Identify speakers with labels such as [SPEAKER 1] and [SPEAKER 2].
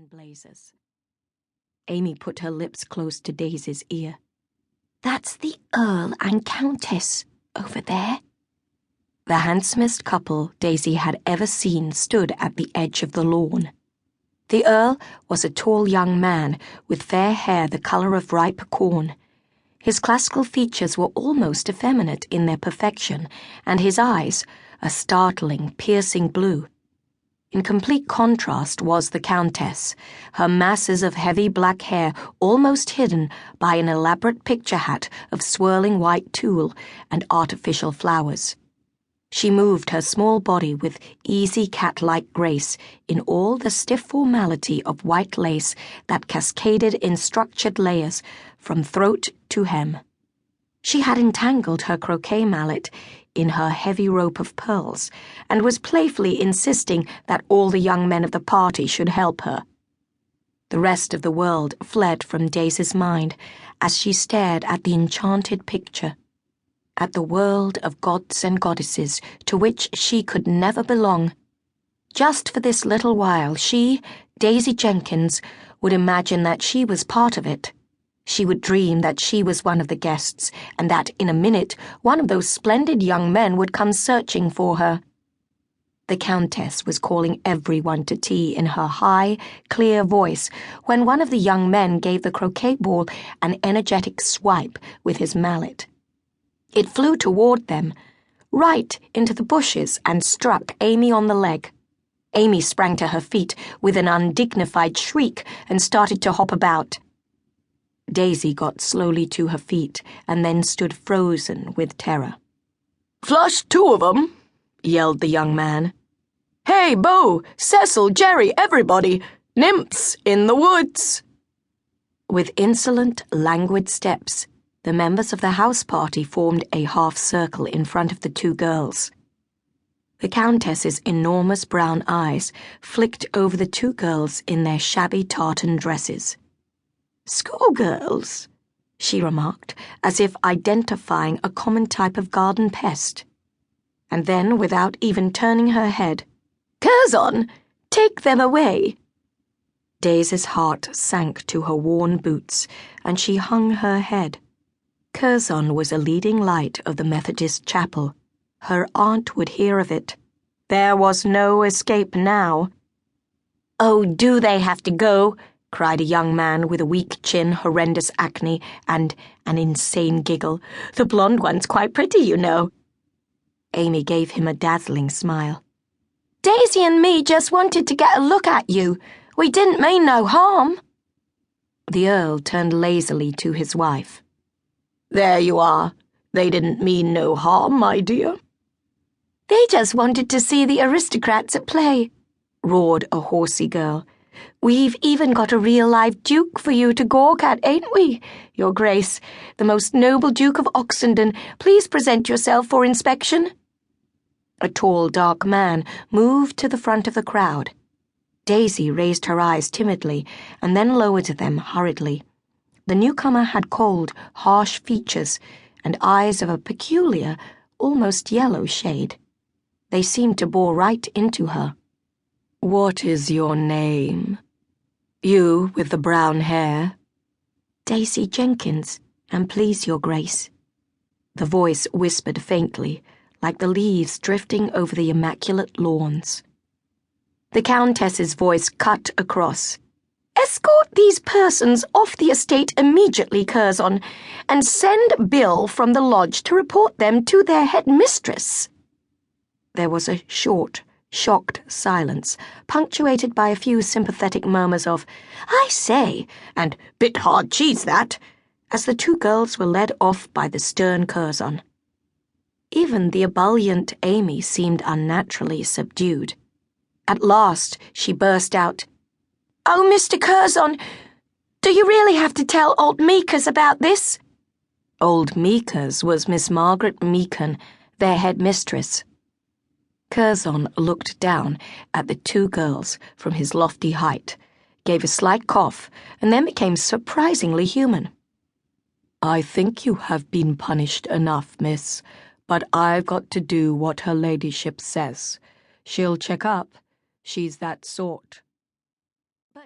[SPEAKER 1] blazers. Amy put her lips close to Daisy's ear. "That's the Earl and Countess over there." The handsomest couple Daisy had ever seen stood at the edge of the lawn. The Earl was a tall young man with fair hair the colour of ripe corn. His classical features were almost effeminate in their perfection, and his eyes, a startling, piercing blue. In complete contrast was the Countess, her masses of heavy black hair almost hidden by an elaborate picture hat of swirling white tulle and artificial flowers. She moved her small body with easy cat-like grace in all the stiff formality of white lace that cascaded in structured layers from throat to hem. She had entangled her croquet mallet in her heavy rope of pearls and was playfully insisting that all the young men of the party should help her. The rest of the world fled from Daisy's mind as she stared at the enchanted picture, at the world of gods and goddesses to which she could never belong. Just for this little while she, Daisy Jenkins, would imagine that she was part of it. She would dream that she was one of the guests, and that in a minute one of those splendid young men would come searching for her. The Countess was calling everyone to tea in her high, clear voice when one of the young men gave the croquet ball an energetic swipe with his mallet. It flew toward them, right into the bushes, and struck Amy on the leg. Amy sprang to her feet with an undignified shriek and started to hop about. Daisy got slowly to her feet and then stood frozen with terror.
[SPEAKER 2] "Flush, two of 'em," yelled the young man. "Hey, Bo, Cecil, Jerry, everybody! Nymphs in the woods!"
[SPEAKER 1] With insolent, languid steps, the members of the house party formed a half-circle in front of the two girls. The Countess's enormous brown eyes flicked over the two girls in their shabby tartan dresses. "Schoolgirls," she remarked, as if identifying a common type of garden pest. And then, without even turning her head, "Curzon, take them away." Daisy's heart sank to her worn boots, and she hung her head. Curzon was a leading light of the Methodist chapel. Her aunt would hear of it. There was no escape now. "Oh, do they have to go?" cried a young man with a weak chin, horrendous acne, and an insane giggle. "The blonde one's quite pretty, you know." Amy gave him a dazzling smile. "Daisy and me just wanted to get a look at you. We didn't mean no harm." The Earl turned lazily to his wife.
[SPEAKER 2] "There you are. They didn't mean no harm, my dear."
[SPEAKER 1] "They just wanted to see the aristocrats at play," roared a horsey girl. "We've even got a real live duke for you to gawk at, ain't we? Your Grace, the most noble Duke of Oxenden, please present yourself for inspection." A tall, dark man moved to the front of the crowd. Daisy raised her eyes timidly and then lowered them hurriedly. The newcomer had cold, harsh features and eyes of a peculiar, almost yellow shade. They seemed to bore right into her. "What is your name? You with the brown hair?" "Daisy Jenkins, and please, Your Grace." The voice whispered faintly, like the leaves drifting over the immaculate lawns. The Countess's voice cut across. "Escort these persons off the estate immediately, Curzon, and send Bill from the lodge to report them to their headmistress." There was a short, shocked silence, punctuated by a few sympathetic murmurs of, "I say," and "bit hard cheese, that," as the two girls were led off by the stern Curzon. Even the ebullient Amy seemed unnaturally subdued. At last she burst out, "Oh, Mr. Curzon, do you really have to tell old Meekers about this?" Old Meekers was Miss Margaret Meekan, their headmistress. Curzon looked down at the two girls from his lofty height, gave a slight cough, and then became surprisingly human. "I think you have been punished enough, miss, but I've got to do what her ladyship says. She'll check up. She's that sort."